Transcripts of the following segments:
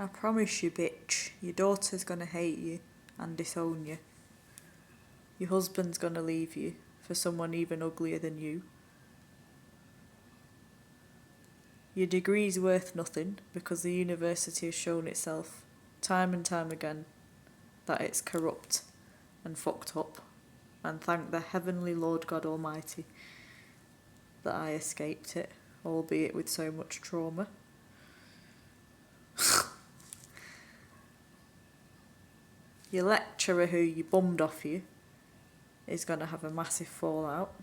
I promise you, bitch, your daughter's gonna hate you and disown you. Your husband's gonna leave you for someone even uglier than you. Your degree's worth nothing because the university has shown itself time and time again that it's corrupt and fucked up, and thank the heavenly Lord God Almighty that I escaped it, albeit with so much trauma. Your lecturer who you bummed off you is going to have a massive fallout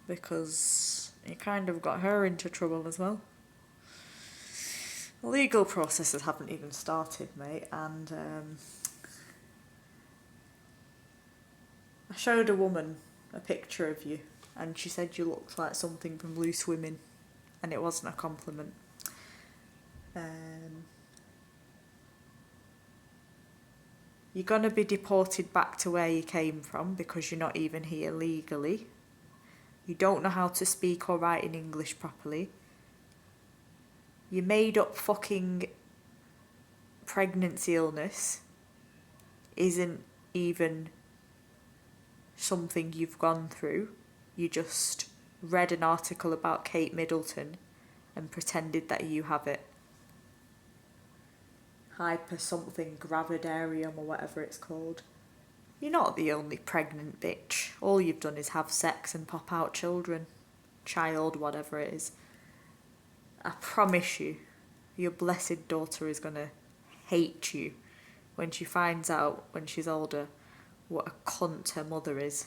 because you kind of got her into trouble as well. The legal processes haven't even started, mate, and I showed a woman a picture of you and she said you looked like something from Loose Women, and it wasn't a compliment. You're going to be deported back to where you came from because you're not even here legally. You don't know how to speak or write in English properly. Your made up fucking pregnancy illness isn't even something you've gone through. You just read an article about Kate Middleton and pretended that you have it. Hyper something gravidarium or whatever it's called. You're not the only pregnant bitch. All you've done is have sex and pop out children. Child, whatever it is. I promise you, your blessed daughter is gonna hate you when she finds out, when she's older, what a cunt her mother is.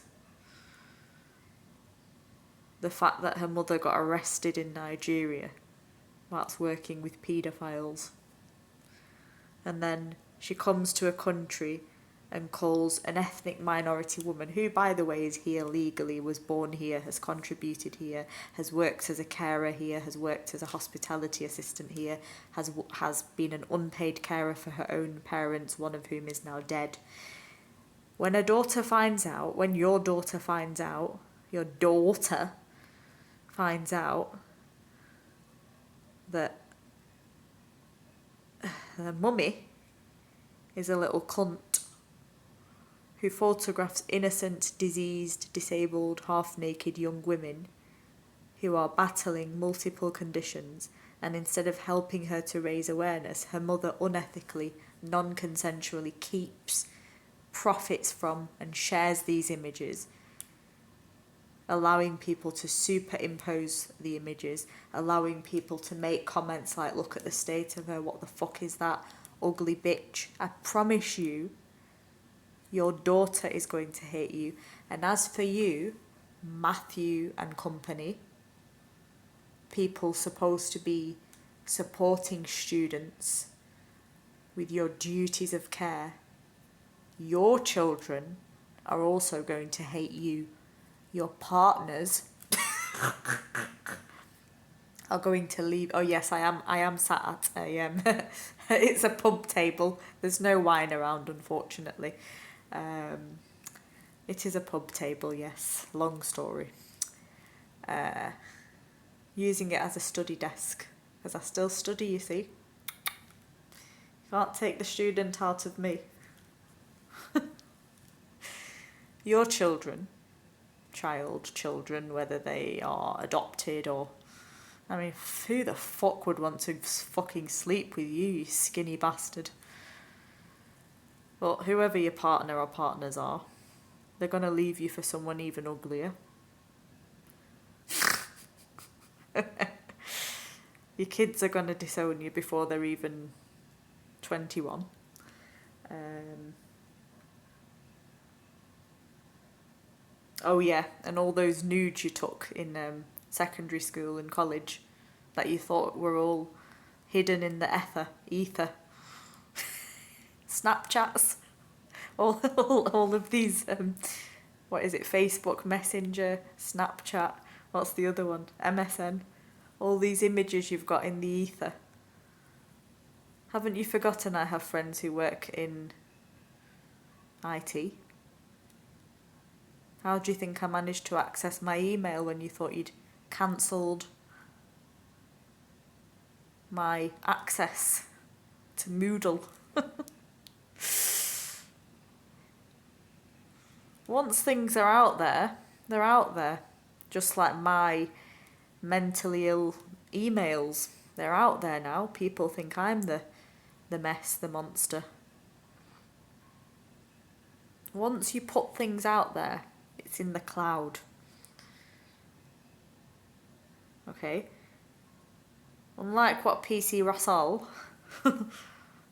The fact that her mother got arrested in Nigeria whilst working with paedophiles. And then she comes to a country and calls an ethnic minority woman, who, by the way, is here legally, was born here, has contributed here, has worked as a carer here, has worked as a hospitality assistant here, has been an unpaid carer for her own parents, one of whom is now dead. When your daughter finds out that the mummy is a little cunt who photographs innocent, diseased, disabled, half-naked young women who are battling multiple conditions, and instead of helping her to raise awareness, her mother unethically, non-consensually keeps, profits from and shares these images, allowing people to superimpose the images, allowing people to make comments like, look at the state of her, what the fuck is that ugly bitch. I promise you, your daughter is going to hate you. And as for you, Matthew and company, people supposed to be supporting students with your duties of care, your children are also going to hate you. Your partners are going to leave. Oh yes, I am sat at a it's a pub table. There's no wine around, unfortunately. It is a pub table, yes. Long story. Using it as a study desk because I still study, you see. Can't take the student out of me. Your children, whether they are adopted or... I mean, who the fuck would want to fucking sleep with you, you skinny bastard? Well, whoever your partner or partners are, they're going to leave you for someone even uglier. Your kids are going to disown you before they're even 21. Oh yeah, and all those nudes you took in secondary school and college that you thought were all hidden in the ether. Snapchats, all of these, what is it, Facebook Messenger, Snapchat, what's the other one, MSN, all these images you've got in the ether. Haven't you forgotten I have friends who work in IT? How do you think I managed to access my email when you thought you'd cancelled my access to Moodle. Once things are out there, they're out there. Just like my mentally ill emails. They're out there now. People think I'm the mess, the monster. Once you put things out there, it's in the cloud. Okay? Unlike what PC Russell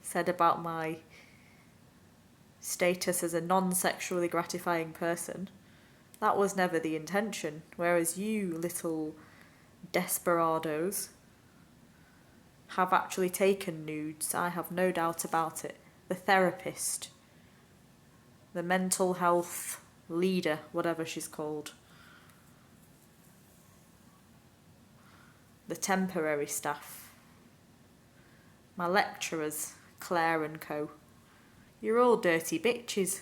said about my status as a non-sexually gratifying person, that was never the intention. Whereas you little desperados have actually taken nudes, I have no doubt about it. The therapist, the mental health leader, whatever she's called, the temporary staff, my lecturers, Claire and co. You're all dirty bitches.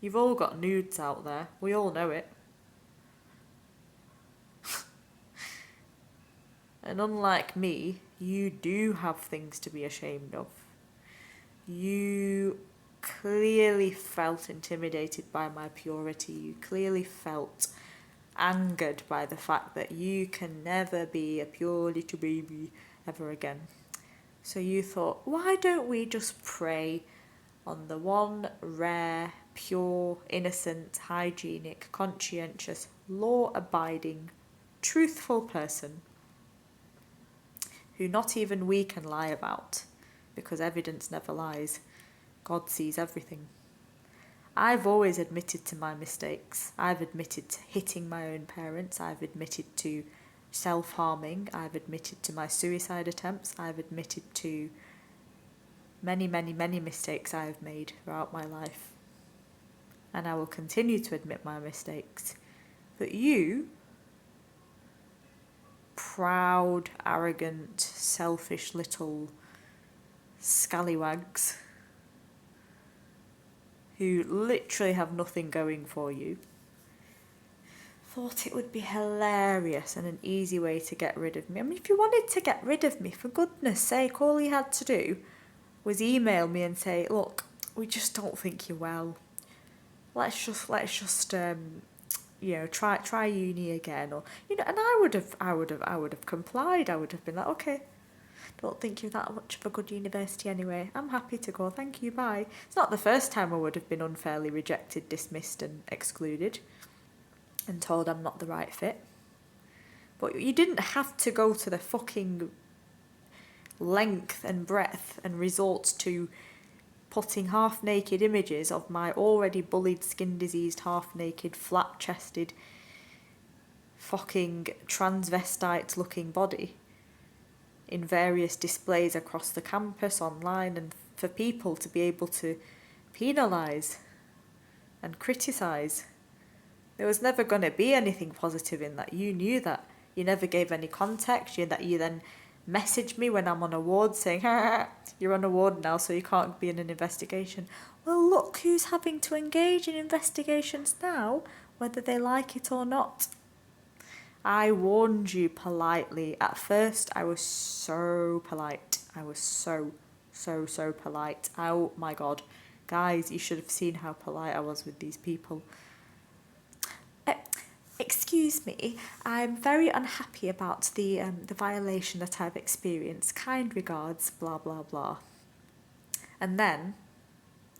You've all got nudes out there. We all know it. And unlike me, you do have things to be ashamed of. You clearly felt intimidated by my purity. You clearly felt angered by the fact that you can never be a pure little baby ever again. So you thought, why don't we just prey on the one rare, pure, innocent, hygienic, conscientious, law-abiding, truthful person who not even we can lie about, because evidence never lies. God sees everything. I've always admitted to my mistakes. I've admitted to hitting my own parents. I've admitted to self-harming. I've admitted to my suicide attempts. I've admitted to many, many, many mistakes I have made throughout my life. And I will continue to admit my mistakes. But you, proud, arrogant, selfish little scallywags who literally have nothing going for you, thought it would be hilarious and an easy way to get rid of me. I mean, if you wanted to get rid of me, for goodness sake, all you had to do was email me and say, look, we just don't think you're well. Let's just try uni again, or and I would have complied. I would have been like, okay, don't think you're that much of a good university anyway. I'm happy to go. Thank you. Bye. It's not the first time I would have been unfairly rejected, dismissed, and excluded, and told I'm not the right fit. But you didn't have to go to the fucking length and breadth and resort to putting half-naked images of my already bullied, skin-diseased, half-naked, flat-chested, fucking transvestite-looking body in various displays across the campus, online, and for people to be able to penalise and criticise. There was never going to be anything positive in that. You knew that. You never gave any context. You then message me when I'm on a ward saying, you're on a ward now, so you can't be in an investigation. Well, look who's having to engage in investigations now, whether they like it or not. I warned you politely. At first, I was so polite. I was so polite. Oh my God. Guys, you should have seen how polite I was with these people. Excuse me, I'm very unhappy about the violation that I've experienced. Kind regards, blah, blah, blah. And then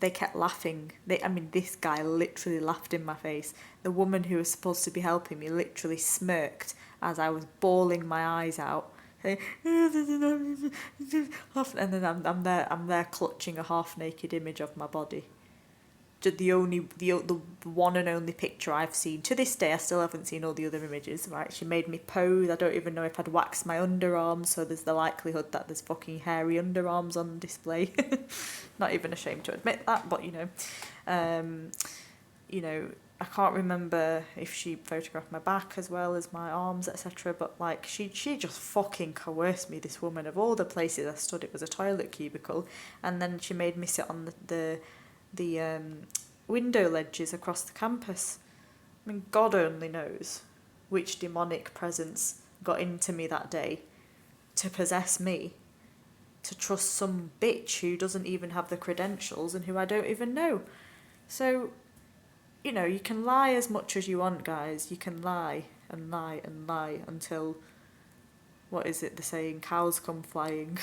they kept laughing. This guy literally laughed in my face. The woman who was supposed to be helping me literally smirked as I was bawling my eyes out. And then I'm there clutching a half-naked image of my body. The one and only picture I've seen. To this day, I still haven't seen all the other images, right? She made me pose. I don't even know if I'd waxed my underarms, so there's the likelihood that there's fucking hairy underarms on display. Not even ashamed to admit that, but I can't remember if she photographed my back as well as my arms, etc. But she just fucking coerced me, this woman. Of all the places I stood, it was a toilet cubicle, and then she made me sit on the window ledges across the campus. I mean, God only knows which demonic presence got into me that day to possess me to trust some bitch who doesn't even have the credentials and who I don't even know. So, you know, you can lie as much as you want, guys. You can lie and lie and lie until, what is it, the saying, cows come flying.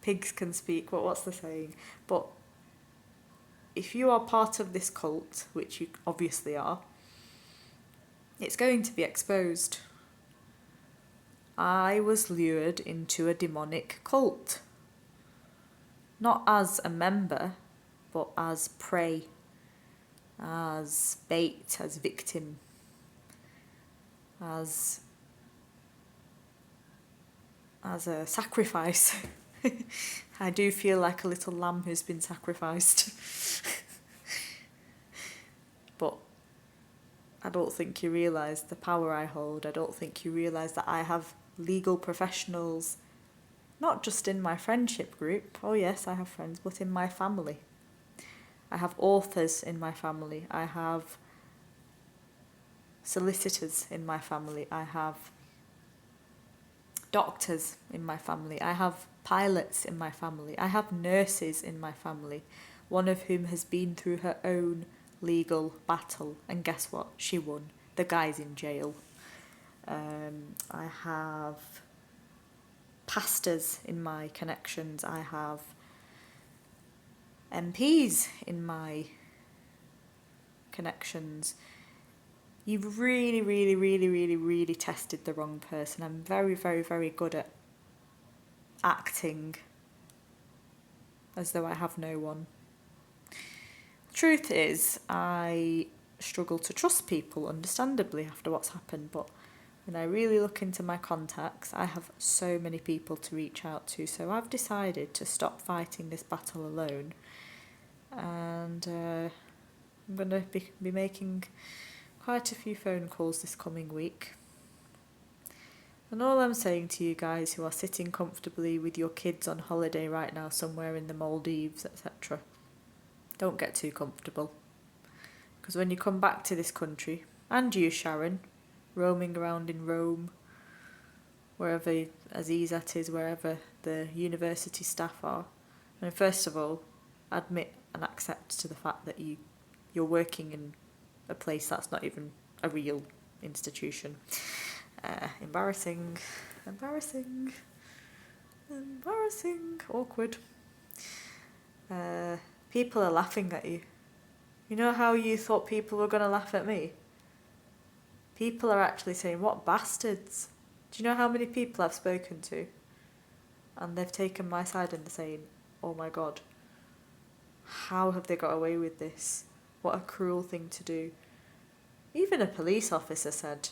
Pigs can speak. What's the saying? But if you are part of this cult, which you obviously are, it's going to be exposed. I was lured into a demonic cult. Not as a member, but as prey, as bait, as victim, as a sacrifice. I do feel like a little lamb who's been sacrificed. But I don't think you realise the power I hold. I don't think you realise that I have legal professionals, not just in my friendship group. Oh yes, I have friends, but in my family. I have authors in my family. I have solicitors in my family. I have doctors in my family. I have pilots in my family. I have nurses in my family, one of whom has been through her own legal battle, and guess what? She won. The guy's in jail. I have pastors in my connections. I have MPs in my connections. You've really, really, really, really, really tested the wrong person. I'm very, very, very good at acting as though I have no one. Truth is, I struggle to trust people, understandably, after what's happened, but when I really look into my contacts, I have so many people to reach out to, so I've decided to stop fighting this battle alone, and I'm going to be making quite a few phone calls this coming week. And all I'm saying to you guys who are sitting comfortably with your kids on holiday right now somewhere in the Maldives, etc., don't get too comfortable. Because when you come back to this country, and you, Sharon, roaming around in Rome, wherever Azizat is, wherever the university staff are, and first of all, admit and accept to the fact that you're working in a place that's not even a real institution. Embarrassing, awkward. People are laughing at you. You know how you thought people were going to laugh at me? People are actually saying, what bastards. Do you know how many people I've spoken to? And they've taken my side and they're saying, oh my God, how have they got away with this? What a cruel thing to do. Even a police officer said,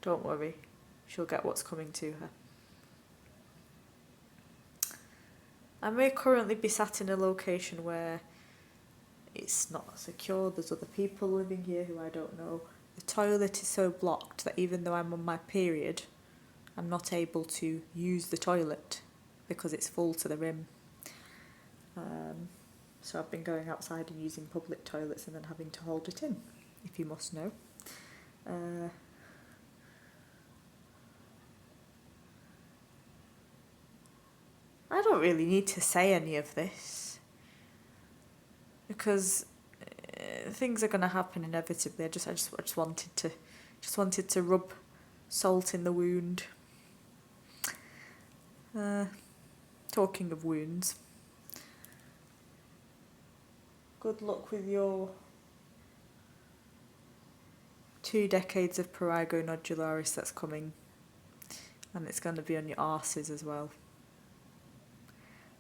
don't worry, she'll get what's coming to her. I may currently be sat in a location where it's not secure, there's other people living here who I don't know. The toilet is so blocked that even though I'm on my period, I'm not able to use the toilet because it's full to the rim. So I've been going outside and using public toilets and then having to hold it in, if you must know. I don't really need to say any of this because things are going to happen inevitably. I just wanted to rub salt in the wound. Talking of wounds, good luck with your 2 decades of prurigo nodularis that's coming, and it's going to be on your arses as well.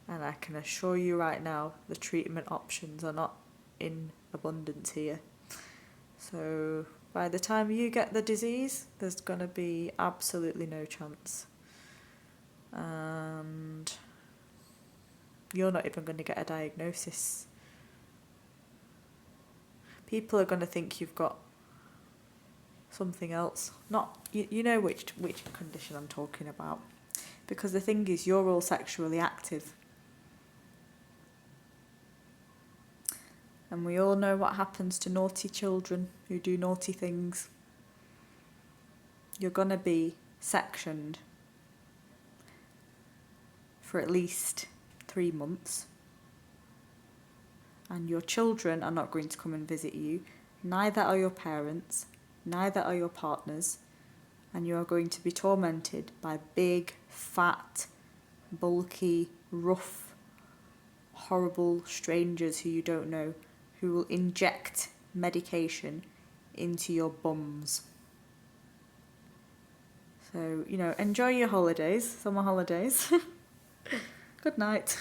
And I can assure you right now, the treatment options are not in abundance here. So by the time you get the disease, there's going to be absolutely no chance. And you're not even going to get a diagnosis. People are going to think you've got something else. Not you know which condition I'm talking about. Because the thing is, you're all sexually active. And we all know what happens to naughty children who do naughty things. You're going to be sectioned for at least 3 months. And your children are not going to come and visit you. Neither are your parents. Neither are your partners. And you are going to be tormented by big, fat, bulky, rough, horrible strangers who you don't know, who will inject medication into your bums. So, enjoy your holidays, summer holidays. Good night.